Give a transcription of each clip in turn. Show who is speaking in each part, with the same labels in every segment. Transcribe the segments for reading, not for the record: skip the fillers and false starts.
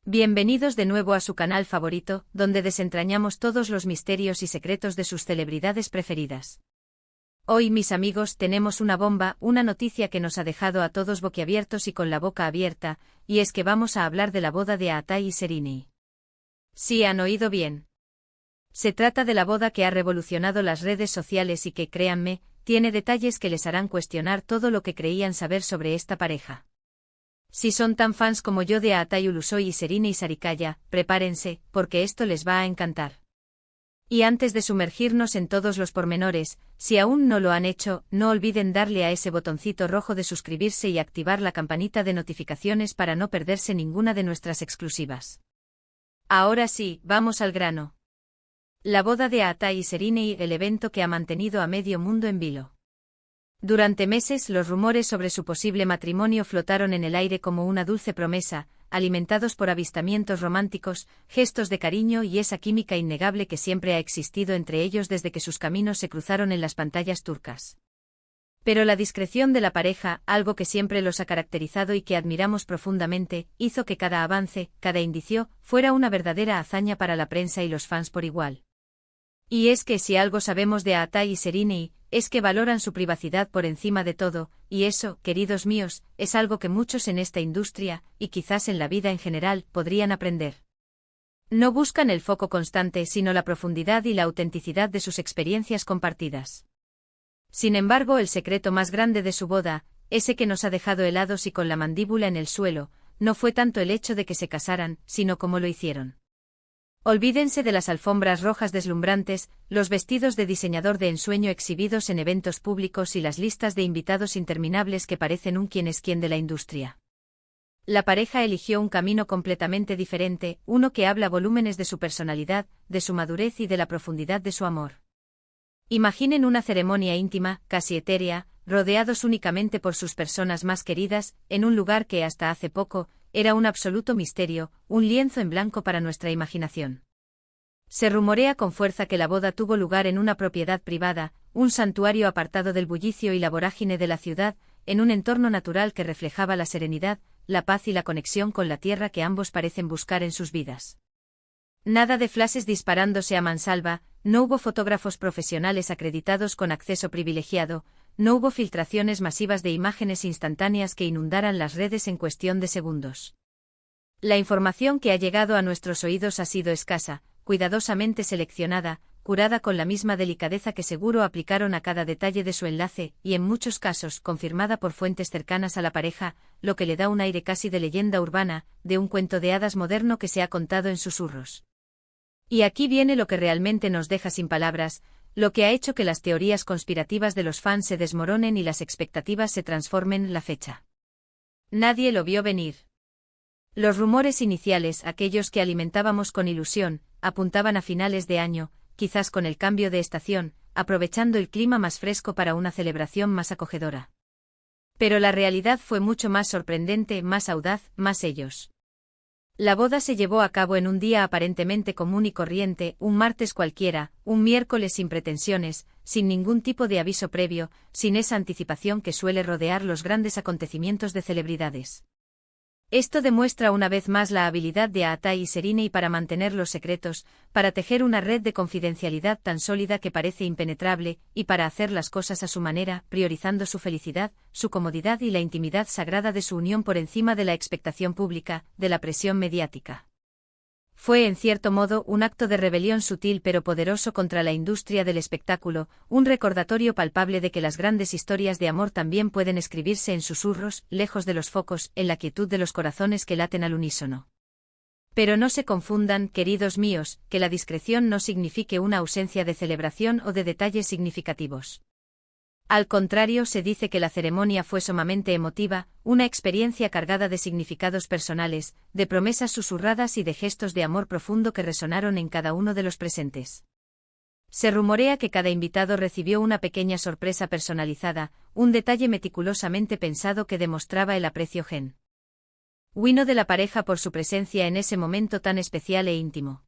Speaker 1: Bienvenidos de nuevo a su canal favorito, donde desentrañamos todos los misterios y secretos de sus celebridades preferidas. Hoy, mis amigos, tenemos una bomba, una noticia que nos ha dejado a todos boquiabiertos y con la boca abierta, y es que vamos a hablar de la boda de Aatai y Serrini. Sí, han oído bien. Se trata de la boda que ha revolucionado las redes sociales y que, créanme, tiene detalles que les harán cuestionar todo lo que creían saber sobre esta pareja. Si son tan fans como yo de Aatai Ulusoy y Serrini Sarikaya, prepárense, porque esto les va a encantar. Y antes de sumergirnos en todos los pormenores, si aún no lo han hecho, no olviden darle a ese botoncito rojo de suscribirse y activar la campanita de notificaciones para no perderse ninguna de nuestras exclusivas. Ahora sí, vamos al grano. La boda de Aatai y Serrini, el evento que ha mantenido a medio mundo en vilo. Durante meses los rumores sobre su posible matrimonio flotaron en el aire como una dulce promesa, alimentados por avistamientos románticos, gestos de cariño y esa química innegable que siempre ha existido entre ellos desde que sus caminos se cruzaron en las pantallas turcas. Pero la discreción de la pareja, algo que siempre los ha caracterizado y que admiramos profundamente, hizo que cada avance, cada indicio, fuera una verdadera hazaña para la prensa y los fans por igual. Y es que si algo sabemos de Aatai y Serrini, es que valoran su privacidad por encima de todo, y eso, queridos míos, es algo que muchos en esta industria, y quizás en la vida en general, podrían aprender. No buscan el foco constante sino la profundidad y la autenticidad de sus experiencias compartidas. Sin embargo, el secreto más grande de su boda, ese que nos ha dejado helados y con la mandíbula en el suelo, no fue tanto el hecho de que se casaran, sino cómo lo hicieron. Olvídense de las alfombras rojas deslumbrantes, los vestidos de diseñador de ensueño exhibidos en eventos públicos y las listas de invitados interminables que parecen un quién es quién de la industria. La pareja eligió un camino completamente diferente, uno que habla volúmenes de su personalidad, de su madurez y de la profundidad de su amor. Imaginen una ceremonia íntima, casi etérea, rodeados únicamente por sus personas más queridas, en un lugar que hasta hace poco era un absoluto misterio, un lienzo en blanco para nuestra imaginación. Se rumorea con fuerza que la boda tuvo lugar en una propiedad privada, un santuario apartado del bullicio y la vorágine de la ciudad, en un entorno natural que reflejaba la serenidad, la paz y la conexión con la tierra que ambos parecen buscar en sus vidas. Nada de flashes disparándose a mansalva, no hubo fotógrafos profesionales acreditados con acceso privilegiado, no hubo filtraciones masivas de imágenes instantáneas que inundaran las redes en cuestión de segundos. La información que ha llegado a nuestros oídos ha sido escasa, cuidadosamente seleccionada, curada con la misma delicadeza que seguro aplicaron a cada detalle de su enlace, y en muchos casos confirmada por fuentes cercanas a la pareja, lo que le da un aire casi de leyenda urbana, de un cuento de hadas moderno que se ha contado en susurros. Y aquí viene lo que realmente nos deja sin palabras, lo que ha hecho que las teorías conspirativas de los fans se desmoronen y las expectativas se transformen en la fecha. Nadie lo vio venir. Los rumores iniciales, aquellos que alimentábamos con ilusión, apuntaban a finales de año, quizás con el cambio de estación, aprovechando el clima más fresco para una celebración más acogedora. Pero la realidad fue mucho más sorprendente, más audaz, más ellos. La boda se llevó a cabo en un día aparentemente común y corriente, un martes cualquiera, un miércoles sin pretensiones, sin ningún tipo de aviso previo, sin esa anticipación que suele rodear los grandes acontecimientos de celebridades. Esto demuestra una vez más la habilidad de Aatai y Serrini para mantener los secretos, para tejer una red de confidencialidad tan sólida que parece impenetrable, y para hacer las cosas a su manera, priorizando su felicidad, su comodidad y la intimidad sagrada de su unión por encima de la expectación pública, de la presión mediática. Fue en cierto modo un acto de rebelión sutil pero poderoso contra la industria del espectáculo, un recordatorio palpable de que las grandes historias de amor también pueden escribirse en susurros, lejos de los focos, en la quietud de los corazones que laten al unísono. Pero no se confundan, queridos míos, que la discreción no signifique una ausencia de celebración o de detalles significativos. Al contrario, se dice que la ceremonia fue sumamente emotiva, una experiencia cargada de significados personales, de promesas susurradas y de gestos de amor profundo que resonaron en cada uno de los presentes. Se rumorea que cada invitado recibió una pequeña sorpresa personalizada, un detalle meticulosamente pensado que demostraba el aprecio genuino de la pareja por su presencia en ese momento tan especial e íntimo.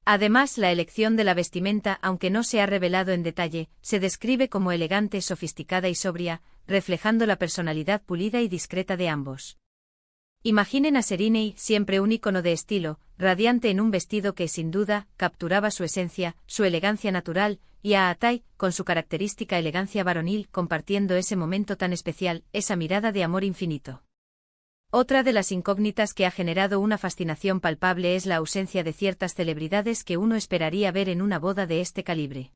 Speaker 1: Además, la elección de la vestimenta, aunque no se ha revelado en detalle, se describe como elegante, sofisticada y sobria, reflejando la personalidad pulida y discreta de ambos. Imaginen a Seriney, siempre un ícono de estilo, radiante en un vestido que, sin duda, capturaba su esencia, su elegancia natural, y a Atai, con su característica elegancia varonil, compartiendo ese momento tan especial, esa mirada de amor infinito. Otra de las incógnitas que ha generado una fascinación palpable es la ausencia de ciertas celebridades que uno esperaría ver en una boda de este calibre.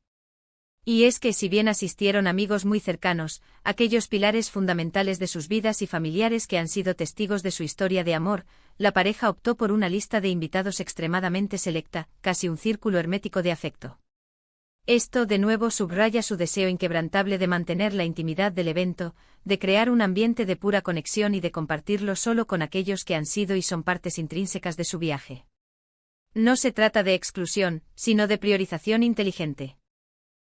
Speaker 1: Y es que si bien asistieron amigos muy cercanos, aquellos pilares fundamentales de sus vidas y familiares que han sido testigos de su historia de amor, la pareja optó por una lista de invitados extremadamente selecta, casi un círculo hermético de afecto. Esto de nuevo subraya su deseo inquebrantable de mantener la intimidad del evento, de crear un ambiente de pura conexión y de compartirlo solo con aquellos que han sido y son partes intrínsecas de su viaje. No se trata de exclusión, sino de priorización inteligente.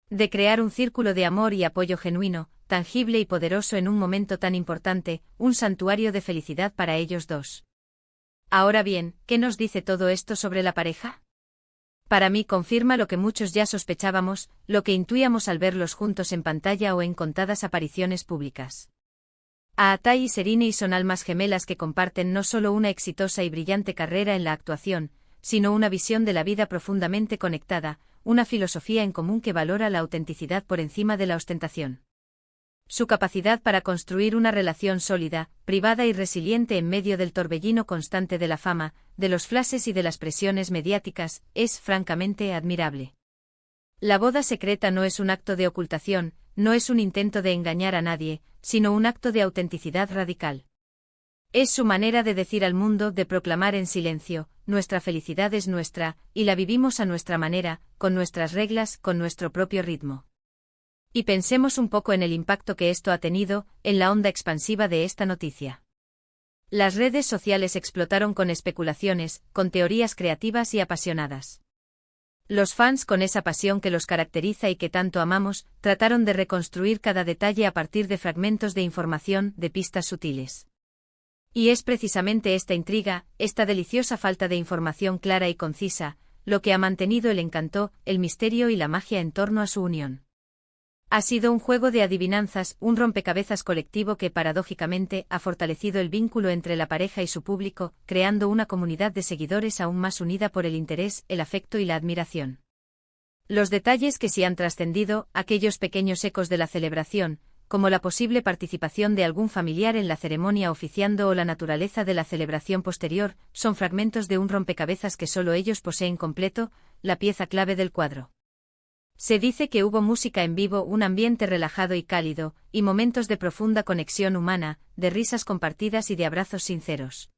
Speaker 1: De crear un círculo de amor y apoyo genuino, tangible y poderoso en un momento tan importante, un santuario de felicidad para ellos dos. Ahora bien, ¿qué nos dice todo esto sobre la pareja? Para mí confirma lo que muchos ya sospechábamos, lo que intuíamos al verlos juntos en pantalla o en contadas apariciones públicas. Atai y Seriney son almas gemelas que comparten no solo una exitosa y brillante carrera en la actuación, sino una visión de la vida profundamente conectada, una filosofía en común que valora la autenticidad por encima de la ostentación. Su capacidad para construir una relación sólida, privada y resiliente en medio del torbellino constante de la fama, de los flashes y de las presiones mediáticas, es francamente admirable. La boda secreta no es un acto de ocultación, no es un intento de engañar a nadie, sino un acto de autenticidad radical. Es su manera de decir al mundo, de proclamar en silencio, nuestra felicidad es nuestra, y la vivimos a nuestra manera, con nuestras reglas, con nuestro propio ritmo. Y pensemos un poco en el impacto que esto ha tenido, en la onda expansiva de esta noticia. Las redes sociales explotaron con especulaciones, con teorías creativas y apasionadas. Los fans, con esa pasión que los caracteriza y que tanto amamos, trataron de reconstruir cada detalle a partir de fragmentos de información, de pistas sutiles. Y es precisamente esta intriga, esta deliciosa falta de información clara y concisa, lo que ha mantenido el encanto, el misterio y la magia en torno a su unión. Ha sido un juego de adivinanzas, un rompecabezas colectivo que paradójicamente ha fortalecido el vínculo entre la pareja y su público, creando una comunidad de seguidores aún más unida por el interés, el afecto y la admiración. Los detalles que sí han trascendido, aquellos pequeños ecos de la celebración, como la posible participación de algún familiar en la ceremonia oficiando o la naturaleza de la celebración posterior, son fragmentos de un rompecabezas que solo ellos poseen completo, la pieza clave del cuadro. Se dice que hubo música en vivo, un ambiente relajado y cálido, y momentos de profunda conexión humana, de risas compartidas y de abrazos sinceros.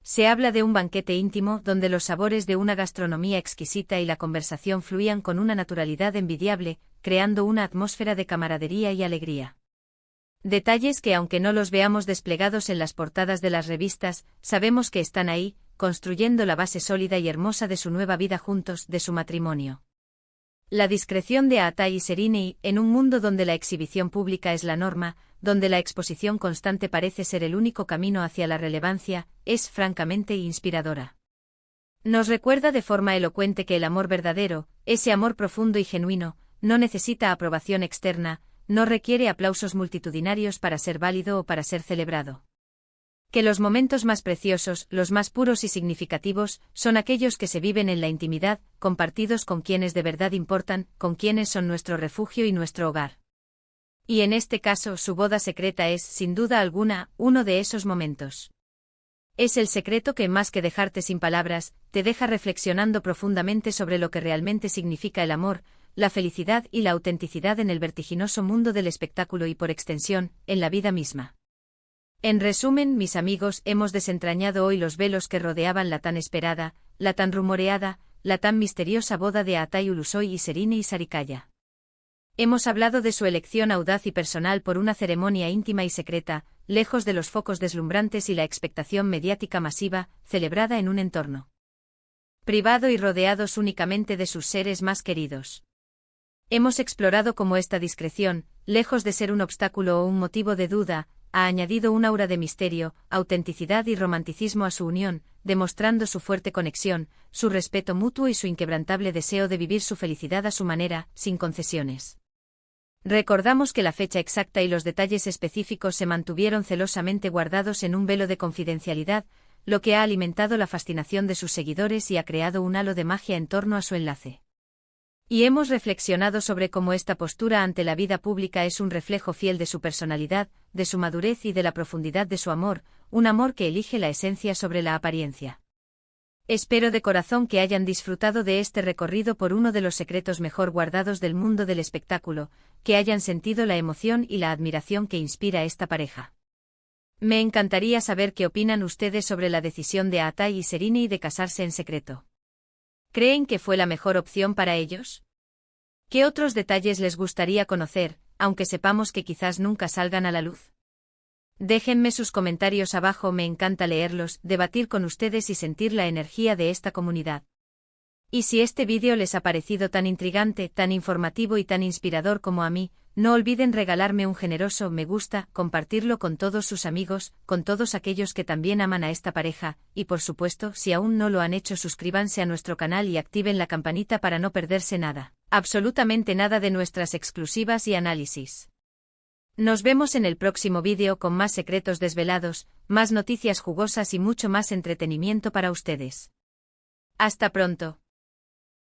Speaker 1: Se habla de un banquete íntimo donde los sabores de una gastronomía exquisita y la conversación fluían con una naturalidad envidiable, creando una atmósfera de camaradería y alegría. Detalles que, aunque no los veamos desplegados en las portadas de las revistas, sabemos que están ahí, construyendo la base sólida y hermosa de su nueva vida juntos, de su matrimonio. La discreción de Atai y Seriney, en un mundo donde la exhibición pública es la norma, donde la exposición constante parece ser el único camino hacia la relevancia, es francamente inspiradora. Nos recuerda de forma elocuente que el amor verdadero, ese amor profundo y genuino, no necesita aprobación externa, no requiere aplausos multitudinarios para ser válido o para ser celebrado. Que los momentos más preciosos, los más puros y significativos, son aquellos que se viven en la intimidad, compartidos con quienes de verdad importan, con quienes son nuestro refugio y nuestro hogar. Y en este caso, su boda secreta es, sin duda alguna, uno de esos momentos. Es el secreto que, más que dejarte sin palabras, te deja reflexionando profundamente sobre lo que realmente significa el amor, la felicidad y la autenticidad en el vertiginoso mundo del espectáculo y, por extensión, en la vida misma. En resumen, mis amigos, hemos desentrañado hoy los velos que rodeaban la tan esperada, la tan rumoreada, la tan misteriosa boda de Atai Ulusoy y Seriney Sarikaya. Hemos hablado de su elección audaz y personal por una ceremonia íntima y secreta, lejos de los focos deslumbrantes y la expectación mediática masiva, celebrada en un entorno privado y rodeados únicamente de sus seres más queridos. Hemos explorado cómo esta discreción, lejos de ser un obstáculo o un motivo de duda, ha añadido un aura de misterio, autenticidad y romanticismo a su unión, demostrando su fuerte conexión, su respeto mutuo y su inquebrantable deseo de vivir su felicidad a su manera, sin concesiones. Recordamos que la fecha exacta y los detalles específicos se mantuvieron celosamente guardados en un velo de confidencialidad, lo que ha alimentado la fascinación de sus seguidores y ha creado un halo de magia en torno a su enlace. Y hemos reflexionado sobre cómo esta postura ante la vida pública es un reflejo fiel de su personalidad, de su madurez y de la profundidad de su amor, un amor que elige la esencia sobre la apariencia. Espero de corazón que hayan disfrutado de este recorrido por uno de los secretos mejor guardados del mundo del espectáculo, que hayan sentido la emoción y la admiración que inspira esta pareja. Me encantaría saber qué opinan ustedes sobre la decisión de Atay y Serrini de casarse en secreto. ¿Creen que fue la mejor opción para ellos? ¿Qué otros detalles les gustaría conocer, aunque sepamos que quizás nunca salgan a la luz? Déjenme sus comentarios abajo, me encanta leerlos, debatir con ustedes y sentir la energía de esta comunidad. Y si este vídeo les ha parecido tan intrigante, tan informativo y tan inspirador como a mí, no olviden regalarme un generoso me gusta, compartirlo con todos sus amigos, con todos aquellos que también aman a esta pareja, y por supuesto, si aún no lo han hecho, suscríbanse a nuestro canal y activen la campanita para no perderse nada, absolutamente nada de nuestras exclusivas y análisis. Nos vemos en el próximo vídeo con más secretos desvelados, más noticias jugosas y mucho más entretenimiento para ustedes. Hasta pronto.